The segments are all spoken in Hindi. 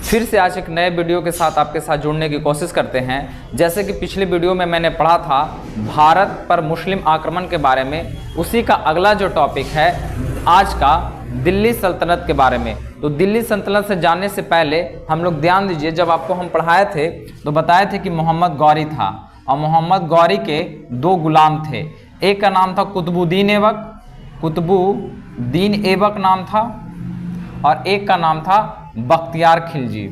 फिर से आज एक नए वीडियो के साथ आपके साथ जुड़ने की कोशिश करते हैं। जैसे कि पिछले वीडियो में मैंने पढ़ा था भारत पर मुस्लिम आक्रमण के बारे में, उसी का अगला जो टॉपिक है आज का दिल्ली सल्तनत के बारे में। तो दिल्ली सल्तनत से जानने से पहले हम लोग ध्यान दीजिए, जब आपको हम पढ़ाए थे तो बताए थे कि मोहम्मद गौरी था और मोहम्मद गौरी के दो गुलाम थे। एक का नाम था कुतुबुद्दीन ऐबक नाम था, और एक का नाम था बख्तियार खिलजी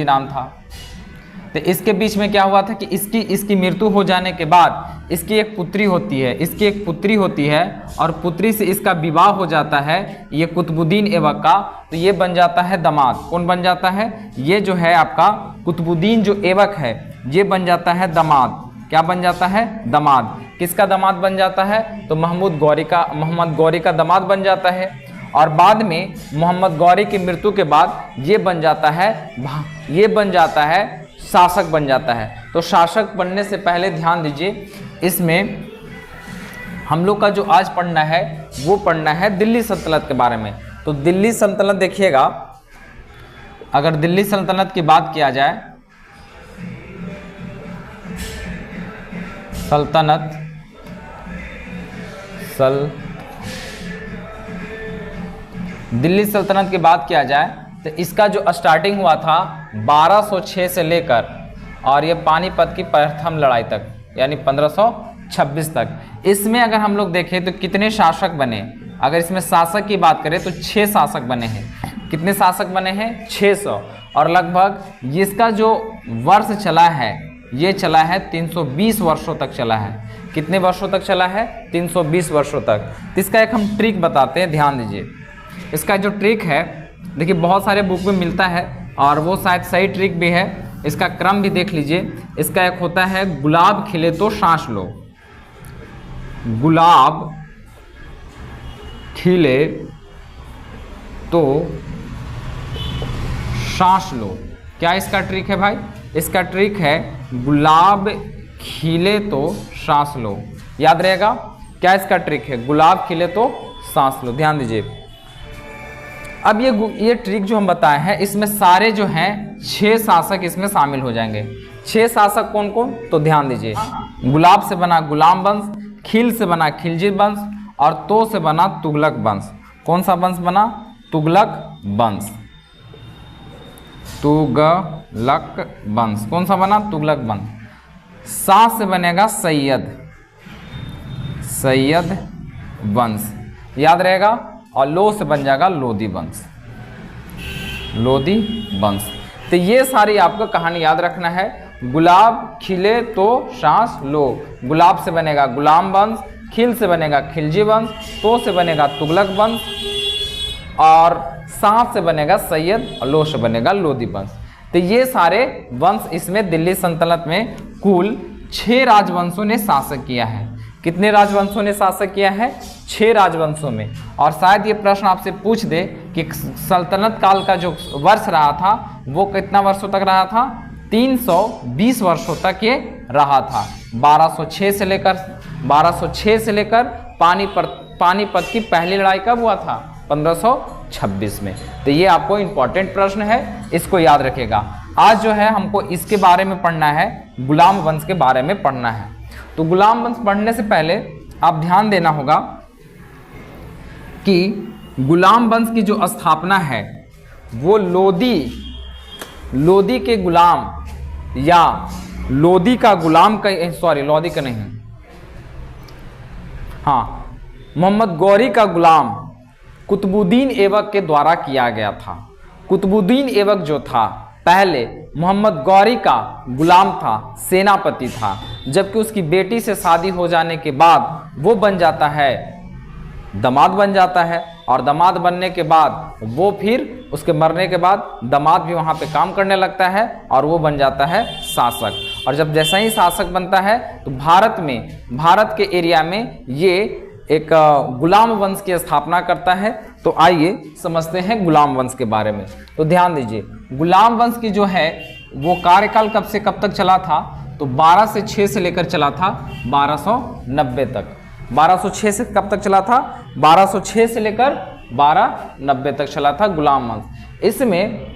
नाम था। तो इसके बीच में क्या हुआ था कि इसकी मृत्यु हो जाने के बाद इसकी एक पुत्री होती है और पुत्री से इसका विवाह हो जाता है ये कुतुबुद्दीन ऐबक का। तो ये बन जाता है दामाद। कौन बन जाता है? ये जो है आपका कुतुबुद्दीन जो ऐबक है ये बन जाता है दामाद। क्या बन जाता है? दामाद। किसका दामाद बन जाता है? तो मोहम्मद गौरी का दामाद बन जाता है। और बाद में मोहम्मद गौरी की मृत्यु के बाद ये बन जाता है शासक बन जाता है। तो शासक बनने से पहले ध्यान दीजिए, इसमें हम लोग का जो आज पढ़ना है वो पढ़ना है दिल्ली सल्तनत के बारे में। तो दिल्ली सल्तनत देखिएगा, अगर दिल्ली सल्तनत की बात किया जाए, दिल्ली सल्तनत की बात किया जाए तो इसका जो स्टार्टिंग हुआ था 1206 से लेकर और ये पानीपत की प्रथम लड़ाई तक, यानी 1526 तक। इसमें अगर हम लोग देखें तो कितने शासक बने? अगर इसमें शासक की बात करें तो 6 शासक बने हैं। कितने शासक बने हैं? 600। और लगभग इसका जो वर्ष चला है ये चला है 320 वर्षों तक चला है। कितने वर्षों तक चला है? 320 वर्षों तक। तो इसका एक हम ट्रिक बताते हैं, ध्यान दीजिए। इसका जो ट्रिक है देखिए बहुत सारे बुक में मिलता है और वो शायद सही ट्रिक भी है। इसका क्रम भी देख लीजिए। इसका एक होता है गुलाब खिले तो सांस लो, गुलाब खिले तो सांस लो। क्या इसका ट्रिक है भाई? इसका ट्रिक है गुलाब खिले तो सांस लो। याद रहेगा क्या इसका ट्रिक है? गुलाब खिले तो सांस लो। ध्यान दीजिए। अब ये ट्रिक जो हम बताए हैं इसमें सारे जो हैं 6 शासक इसमें शामिल हो जाएंगे। 6 शासक कौन कौन? तो ध्यान दीजिए। गुलाब से बना गुलाम वंश, खिल से बना खिलजी वंश और तो से बना तुगलक वंश। कौन सा वंश बना? तुगलक वंश। कौन सा बना? तुगलक वंश। सा से बनेगा सैयद वंश, याद रहेगा। और लो से बन जाएगा लोधी वंश। तो ये सारी आपको कहानी याद रखना है। गुलाब खिले तो सांस लो, गुलाब से बनेगा गुलाम वंश, खिल से बनेगा खिलजी वंश, तो से बनेगा तुगलक वंश और सांस से बनेगा सैयद और लो से बनेगा लोधी वंश। तो ये सारे वंश इसमें दिल्ली सल्तनत में कुल 6 राजवंशों ने शासक किया है। कितने राजवंशों ने शासक किया है? 6 राजवंशों में। और शायद ये प्रश्न आपसे पूछ दे कि सल्तनत काल का जो वर्ष रहा था वो कितना वर्षों तक रहा था? 320 वर्षों तक ये रहा था। 1206 से लेकर पानीपत की पहली लड़ाई कब हुआ था? 1526 में। तो ये आपको इंपॉर्टेंट प्रश्न है, इसको याद रखिएगा। आज जो है हमको इसके बारे में पढ़ना है, गुलाम वंश के बारे में पढ़ना है। तो गुलाम वंश पढ़ने से पहले आप ध्यान देना होगा कि गुलाम वंश की जो स्थापना है वो लोदी के गुलाम या लोदी का गुलाम का लोदी का नहीं, हाँ, मोहम्मद गौरी का गुलाम कुतुबुद्दीन ऐबक के द्वारा किया गया था। कुतुबुद्दीन ऐबक जो था पहले मोहम्मद गौरी का गुलाम था, सेनापति था, जबकि उसकी बेटी से शादी हो जाने के बाद वो बन जाता है दामाद बन जाता है। और दामाद बनने के बाद वो फिर उसके मरने के बाद दामाद भी वहाँ पे काम करने लगता है और वो बन जाता है शासक। और जब जैसा ही शासक बनता है तो भारत के एरिया में ये एक गुलाम वंश की स्थापना करता है। तो आइए समझते हैं गुलाम वंश के बारे में। तो ध्यान दीजिए, गुलाम वंश की जो है वो कार्यकाल कब से कब तक चला था? तो 1206 से लेकर चला था 1290 तक। 1206 से कब तक चला था? 1206 से लेकर 1290 तक चला था गुलाम वंश। इसमें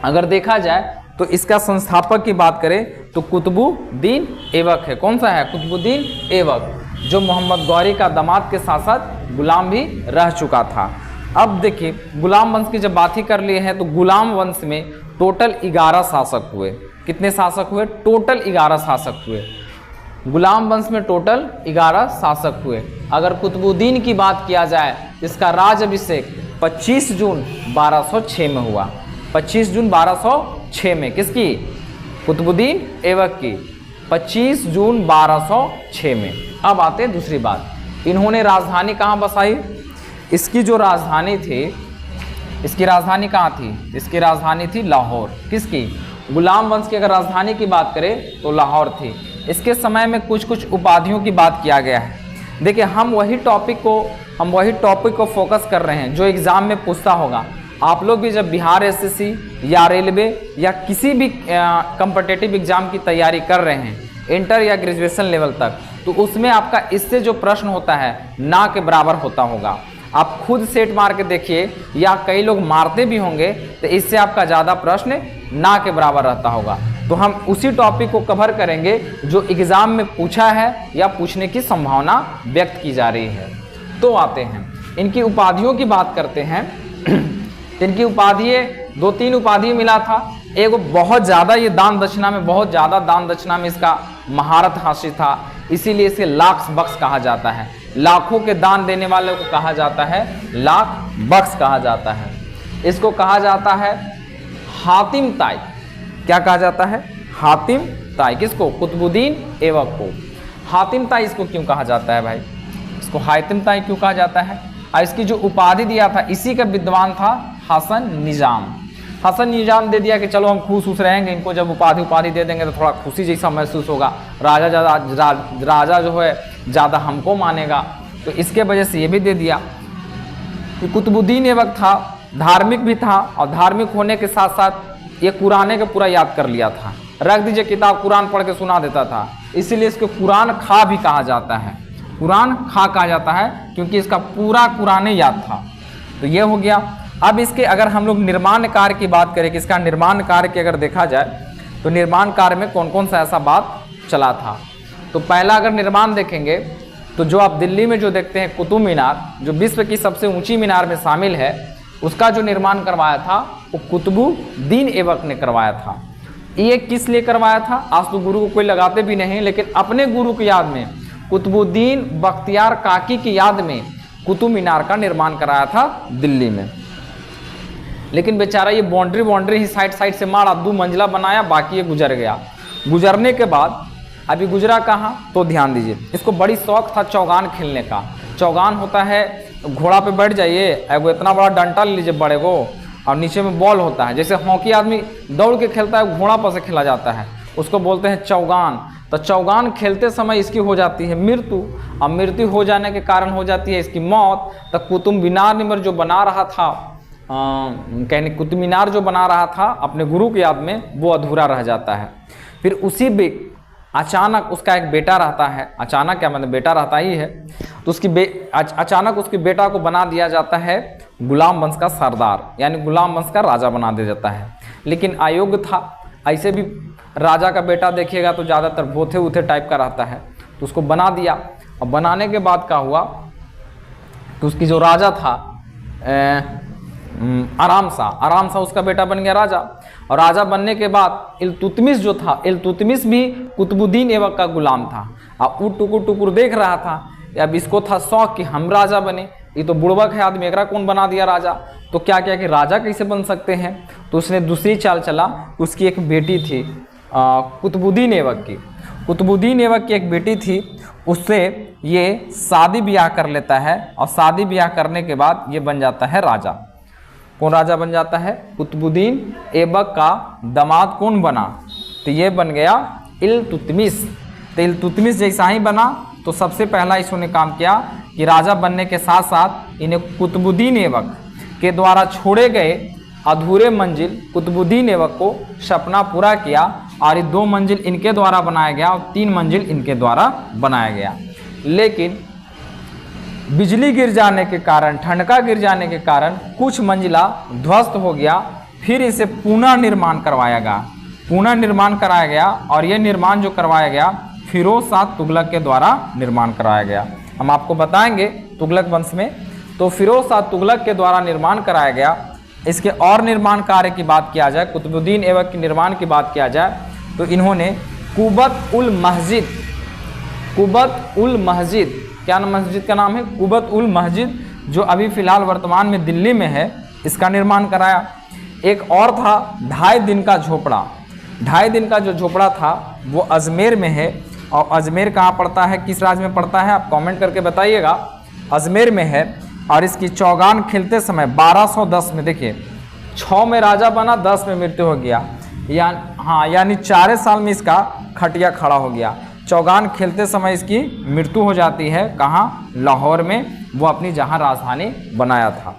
अगर देखा जाए तो इसका संस्थापक की बात करें तो कुतुबुद्दीन ऐबक है। कौन सा है? कुतुबुद्दीन ऐबक, जो मोहम्मद गौरी का दामाद के साथ साथ गुलाम भी रह चुका था। अब देखिए गुलाम वंश की जब बात ही कर लिए हैं तो गुलाम वंश में टोटल 11 शासक हुए। कितने शासक हुए? टोटल 11 शासक हुए। गुलाम वंश में टोटल 11 शासक हुए। अगर कुतुबुद्दीन की बात किया जाए, इसका राज अभिषेक 25 जून 1206 में हुआ। 25 जून 1206 में किसकी? कुतुबुद्दीन ऐबक की, 25 जून 1206 में। अब आते हैं दूसरी बात, इन्होंने राजधानी कहाँ बसाई? इसकी जो राजधानी थी, इसकी राजधानी कहाँ थी? इसकी राजधानी थी लाहौर। किसकी? गुलाम वंश की अगर राजधानी की बात करें तो लाहौर थी। इसके समय में कुछ कुछ उपाधियों की बात किया गया है। देखिए हम वही टॉपिक को फोकस कर रहे हैं जो एग्ज़ाम में पूछता होगा। आप लोग भी जब बिहार एसएससी या रेलवे या किसी भी कॉम्पिटिटिव एग्जाम की तैयारी कर रहे हैं, इंटर या ग्रेजुएशन लेवल तक, तो उसमें आपका इससे जो प्रश्न होता है ना के बराबर होता होगा। आप खुद सेट मार के देखिए या कई लोग मारते भी होंगे तो इससे आपका ज़्यादा प्रश्न ना के बराबर रहता होगा। तो हम उसी टॉपिक को कवर करेंगे जो एग्ज़ाम में पूछा है या पूछने की संभावना व्यक्त की जा रही है। तो आते हैं इनकी उपाधियों की बात करते हैं। इनकी उपाधि 2-3 उपाधि मिला था। एक बहुत ज़्यादा ये दान दक्षिणा में, बहुत ज़्यादा दान दक्षिणा में इसका महारत हासिल था, इसीलिए इसे लाख बख्श कहा जाता है। लाखों के दान देने वाले को कहा जाता है लाख बख्श कहा जाता है। इसको कहा जाता है हातिम ताई। क्या कहा जाता है? हातिम ताई। किसको? कुतुबुद्दीन ऐबक को। हातिम ताई इसको क्यों कहा जाता है भाई? इसको हातिम ताई क्यों कहा जाता है? और इसकी जो उपाधि दिया था इसी का विद्वान था हसन निजाम। हसन निजाम दे दिया कि चलो हम खुश रहेंगे, इनको जब उपाधि दे देंगे तो थोड़ा खुशी जैसा महसूस होगा, राजा जो है ज़्यादा हमको मानेगा, तो इसके वजह से ये भी दे दिया। कि कुतुबुद्दीन ऐबक था, धार्मिक भी था, और धार्मिक होने के साथ साथ ये कुरान का पूरा याद कर लिया था। रख दीजिए किताब, कुरान पढ़ के सुना देता था, इसीलिए इसको कुरान खा भी कहा जाता है। कुरान खा कहा जाता है क्योंकि इसका पूरा कुरान याद था। तो ये हो गया। अब इसके अगर हम लोग निर्माण कार्य की बात करें कि इसका निर्माण कार्य की अगर देखा जाए तो निर्माण कार्य में कौन कौन सा ऐसा बात चला था। तो पहला अगर निर्माण देखेंगे तो जो आप दिल्ली में जो देखते हैं कुतुब मीनार, जो विश्व की सबसे ऊंची मीनार में शामिल है, उसका जो निर्माण करवाया था वो कुतुबुद्दीन ऐबक ने करवाया था। ये किस लिए करवाया था? आज तो गुरु को कोई लगाते भी नहीं, लेकिन अपने गुरु की याद में, कुतुबुद्दीन बख्तियार काकी की याद में कुतुब मीनार का निर्माण कराया था दिल्ली में। लेकिन बेचारा ये बाउंड्री ही साइड से मारा, 2 मंजिला बनाया, बाकी ये गुजर गया। गुजरने के बाद अभी गुजरा कहाँ? तो ध्यान दीजिए, इसको बड़ी शौक था चौगान खेलने का। चौगान होता है, घोड़ा पे बैठ जाइए, एगो इतना बड़ा डंटा ले लीजिए बड़े को, और नीचे में बॉल होता है, जैसे हॉकी आदमी दौड़ के खेलता है, घोड़ा पर से खेला जाता है, उसको बोलते हैं चौगान। तो चौगान खेलते समय इसकी हो जाती है मृत्यु, और मृत्यु हो जाने के कारण हो जाती है इसकी मौत। तो कुतुब मीनार जो बना रहा था, कुतुब मीनार जो बना रहा था अपने गुरु की याद में, वो अधूरा रह जाता है। फिर उसी अचानक उसका एक बेटा रहता है, अचानक क्या मतलब बेटा रहता ही है, तो अचानक उसके बेटा को बना दिया जाता है गुलाम वंश का सरदार, यानी गुलाम वंश का राजा बना दिया जाता है। लेकिन अयोग्य था, ऐसे भी राजा का बेटा देखिएगा तो ज़्यादातर बोथे उथे टाइप का रहता है, तो उसको बना दिया। और बनाने के बाद क्या हुआ तो उसकी जो राजा था आराम सा उसका बेटा बन गया राजा। और राजा बनने के बाद इल्तुतमिश जो था, इल्तुतमिश भी कुतुबुद्दीन ऐबक का गुलाम था। अब वो टुकुर देख रहा था, अब इसको था शौक कि हम राजा बने, ये तो बुड़बक है आदमी, एकरा कौन बना दिया राजा। तो क्या किया कि राजा कैसे बन सकते हैं, तो उसने दूसरी चाल चला। उसकी एक बेटी थी कुतुबुद्दीन ऐबक की, कुतुबुद्दीन ऐबक की एक बेटी थी, उससे ये शादी ब्याह कर लेता है। और शादी ब्याह करने के बाद ये बन जाता है राजा। कौन राजा बन जाता है? कुतुबुद्दीन ऐबक का दामाद कौन बना? तो ये बन गया इल्तुतमिश। तो इल्तुतमिश जैसा ही बना तो सबसे पहला इसने काम किया कि राजा बनने के साथ साथ इन्हें कुतुबुद्दीन ऐबक के द्वारा छोड़े गए अधूरे मंजिल कुतुबुद्दीन ऐबक को सपना पूरा किया, और ये 2 मंजिल इनके द्वारा बनाया गया और 3 मंजिल इनके द्वारा बनाया गया। लेकिन बिजली गिर जाने के कारण, ठनका गिर जाने के कारण कुछ मंजिला ध्वस्त हो गया। फिर इसे पुनः निर्माण करवाया गया, पुनः निर्माण कराया गया, और यह निर्माण जो करवाया गया फिरोज शाह तुगलक के द्वारा निर्माण कराया गया। हम आपको बताएंगे तुगलक वंश में, तो फिरोज शाह तुगलक के द्वारा निर्माण कराया गया। इसके और निर्माण कार्य की बात किया जाए, कुतुबुद्दीन ऐबक के निर्माण की बात किया जाए, तो इन्होंने कुबत उल मस्जिद, कुबत उल मस्जिद, क्या मस्जिद का नाम है? कुबत उल मस्जिद, जो अभी फिलहाल वर्तमान में दिल्ली में है, इसका निर्माण कराया। एक और था 2.5 दिन का झोपड़ा। 2.5 दिन का जो झोपड़ा था वो अजमेर में है, और अजमेर कहाँ पड़ता है, किस राज्य में पड़ता है, आप कमेंट करके बताइएगा। अजमेर में है, और इसकी चौगान खिलते समय 1210 में, देखिए 6 में राजा बना, 10 में मृत्यु हो गया, यानी 4 साल में इसका खटिया खड़ा हो गया। चौगान खिलते समय इसकी मृत्यु हो जाती है, कहाँ? लाहौर में, वो अपनी जहाँ राजधानी बनाया था।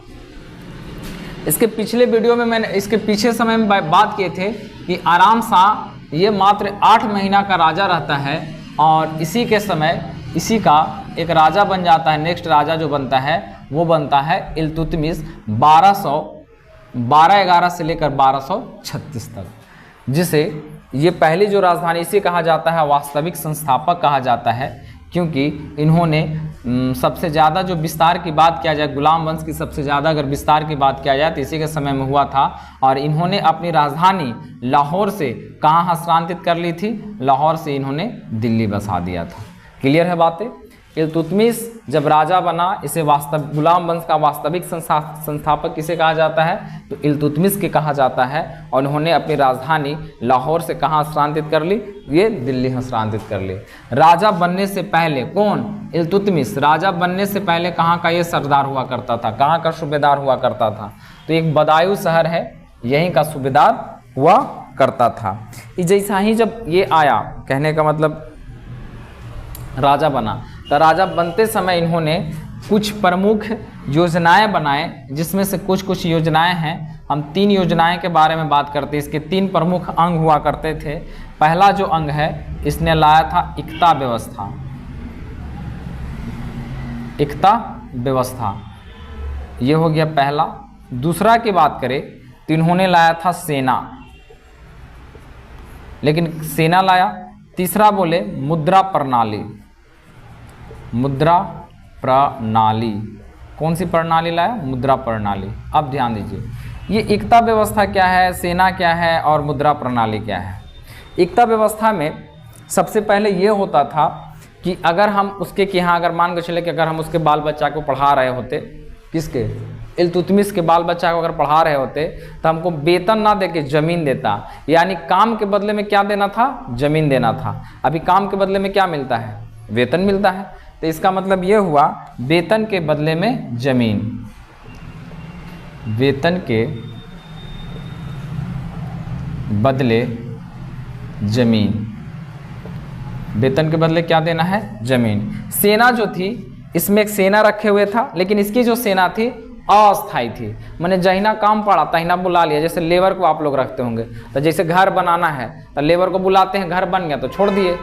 इसके पिछले वीडियो में मैंने इसके पीछे समय में बात किए थे कि आराम शाह ये मात्र 8 महीना का राजा रहता है, और इसी के समय इसी का एक राजा बन जाता है। नेक्स्ट राजा जो बनता है वो बनता है इल्तुतमिश 1211 से लेकर 1236 तक, जिसे ये पहली जो राजधानी, इसे कहा जाता है वास्तविक संस्थापक कहा जाता है, क्योंकि इन्होंने सबसे ज़्यादा जो विस्तार की बात किया जाए, गुलाम वंश की सबसे ज़्यादा अगर विस्तार की बात किया जाए तो इसी के समय में हुआ था। और इन्होंने अपनी राजधानी लाहौर से कहाँ हस्तांतरित कर ली थी? लाहौर से इन्होंने दिल्ली बसा दिया था। क्लियर है बातें? इल्तुतमिश जब राजा बना, इसे गुलाम वंश का वास्तविक संस्थापक किसे कहा जाता है? तो इल्तुतमिश के कहा जाता है। और उन्होंने अपनी राजधानी लाहौर से कहाँ हस्तांतरित कर ली? ये दिल्ली हस्तांतरित कर ली। राजा बनने से पहले कौन? इल्तुतमिश राजा बनने से पहले कहाँ का ये सरदार हुआ करता था, कहाँ का सूबेदार हुआ करता था? तो एक बदायूं शहर है, यहीं का सूबेदार हुआ करता था। जैसा ही जब ये आया, कहने का मतलब राजा बना, तो राजा बनते समय इन्होंने कुछ प्रमुख योजनाएं बनाए, जिसमें से कुछ योजनाएं हैं। हम 3 योजनाएं के बारे में बात करते हैं। इसके 3 प्रमुख अंग हुआ करते थे। पहला जो अंग है, इसने लाया था इक्ता व्यवस्था। इक्ता व्यवस्था ये हो गया पहला। दूसरा की बात करें तो इन्होंने लाया था सेना, लेकिन सेना लाया। तीसरा बोले मुद्रा प्रणाली। मुद्रा प्रणाली, कौन सी प्रणाली लाया? मुद्रा प्रणाली। अब ध्यान दीजिए, ये एकता व्यवस्था क्या है, सेना क्या है और मुद्रा प्रणाली क्या है? एकता व्यवस्था में सबसे पहले ये होता था कि अगर हम उसके कि यहाँ अगर मान के चले कि अगर हम उसके बाल बच्चा को पढ़ा रहे होते, किसके? इल्तुतमिश के बाल बच्चा को अगर पढ़ा रहे होते, तो हमको वेतन ना देके जमीन देता, यानी काम के बदले में क्या देना था? जमीन देना था। अभी काम के बदले में क्या मिलता है? वेतन मिलता है। तो इसका मतलब ये हुआ वेतन के बदले में जमीन, वेतन के बदले जमीन, वेतन के बदले क्या देना है? जमीन। सेना जो थी, इसमें एक सेना रखे हुए था, लेकिन इसकी जो सेना थी अस्थायी थी, मैंने जहिना काम पड़ा तहिना बुला लिया। जैसे लेबर को आप लोग रखते होंगे, तो जैसे घर बनाना है तो लेबर को बुलाते हैं, घर बन गया तो छोड़ दिए,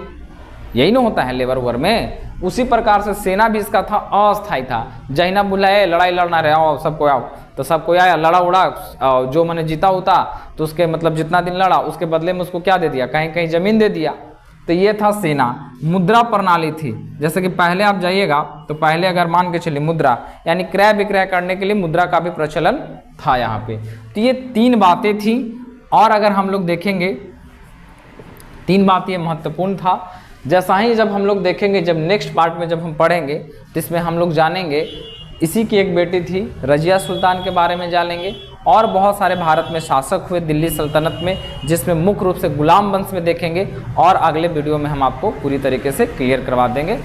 यही ना होता है लेबर वर्ग में। उसी प्रकार से सेना भी इसका था, अस्थायी था। जहिना बुलाए, लड़ाई लड़ना रहे, आओ सबको आओ, तो सबको आया, लड़ा उड़ा, जो मैंने जीता उता तो उसके मतलब जितना दिन लड़ा उसके बदले में उसको क्या दे दिया? कहीं कहीं जमीन दे दिया। तो ये था सेना। मुद्रा प्रणाली थी, जैसे कि पहले आप जाइएगा तो पहले अगर मान के चलिए मुद्रा यानी क्रय विक्रय करने के लिए मुद्रा का भी प्रचलन था यहाँ पे। तो ये 3 बातें थी। और अगर हम लोग देखेंगे 3 बात ये महत्वपूर्ण था। जैसा ही जब हम लोग देखेंगे, जब नेक्स्ट पार्ट में जब हम पढ़ेंगे तो इसमें हम लोग जानेंगे इसी की एक बेटी थी रजिया सुल्तान के बारे में जानेंगे, और बहुत सारे भारत में शासक हुए दिल्ली सल्तनत में, जिसमें मुख्य रूप से गुलाम वंश में देखेंगे। और अगले वीडियो में हम आपको पूरी तरीके से क्लियर करवा देंगे।